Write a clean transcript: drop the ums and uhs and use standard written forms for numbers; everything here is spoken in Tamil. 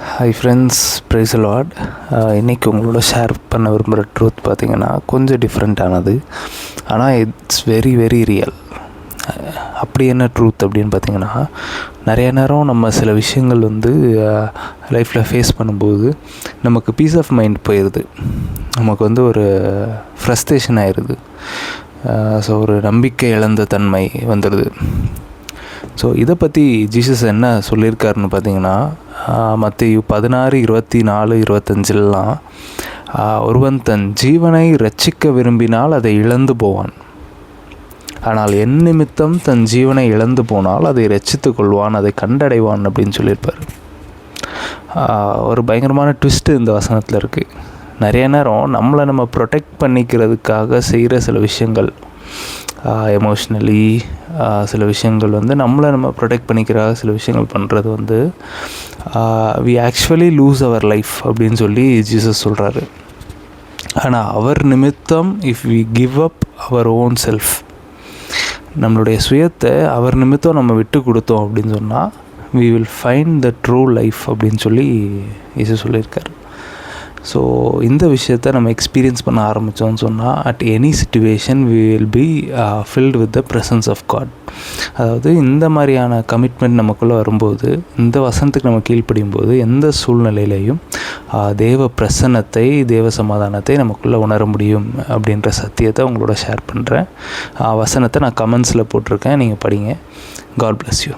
Hi friends, price Lord. இன்றைக்கி உங்களோட ஷேர் பண்ண விரும்புகிற ட்ரூத் பார்த்திங்கன்னா கொஞ்சம் டிஃப்ரெண்ட்டானது, ஆனால் இட்ஸ் வெரி வெரி ரியல். அப்படி என்ன ட்ரூத் அப்படின்னு பார்த்திங்கன்னா, நிறைய நேரம் நம்ம சில விஷயங்கள் லைஃப்பில் ஃபேஸ் பண்ணும்போது நமக்கு பீஸ் ஆஃப் மைண்ட் போயிடுது, நமக்கு ஒரு ஃப்ரஸ்ட்ரேஷன் ஆயிடுது. ஸோ ஒரு நம்பிக்கை இழந்த தன்மை வந்துடுது. ஸோ இதை பற்றி ஜீசஸ் என்ன சொல்லியிருக்காருன்னு பார்த்தீங்கன்னா, மத்தேயு 16:24-25 ஒருவன் தன் ஜீவனை இரட்சிக்க விரும்பினால் அதை இழந்து போவான், ஆனால் என் நிமித்தம் தன் ஜீவனை இழந்து போனால் அதை இரட்சித்து கொள்வான், அதை கண்டடைவான் அப்படின்னு சொல்லியிருப்பார். ஒரு பயங்கரமான ட்விஸ்ட்டு இந்த வசனத்தில் இருக்குது. நிறைய நேரம் நம்ம ப்ரொடெக்ட் பண்ணிக்கிறதுக்காக செய்கிற சில விஷயங்கள், எமோஷ்னலி சில விஷயங்கள் நம்ம ப்ரொடெக்ட் பண்ணிக்கிறதாக சில விஷயங்கள் பண்ணுறது we actually lose our life அப்படின்னு சொல்லி ஜீசஸ் சொல்கிறாரு. ஆனால் அவர் நிமித்தம் if we give up our own self, நம்மளுடைய சுயத்தை அவர் நிமித்தம் நம்ம விட்டு கொடுத்தோம் அப்படின்னு சொன்னால் we will find the true life அப்படின்னு சொல்லி ஜீசஸ் சொல்லியிருக்கார். ஸோ இந்த விஷயத்தை நம்ம எக்ஸ்பீரியன்ஸ் பண்ண ஆரம்பித்தோம்னு சொன்னால் at any situation we will be filled with the presence of God. அதாவது இந்த மாதிரியான கமிட்மெண்ட் நமக்குள்ளே வரும்போது, இந்த வசனத்துக்கு நம்ம கீழ்ப்படியும் போது எந்த சூழ்நிலையிலையும் தேவ பிரசன்னத்தை, தேவ சமாதானத்தை நமக்குள்ளே உணர முடியும் அப்படின்ற சத்தியத்தை உங்களோட ஷேர் பண்ணுறேன். வசனத்தை நான் கமெண்ட்ஸில் போட்டிருக்கேன், நீங்கள் படிங்க. God bless you.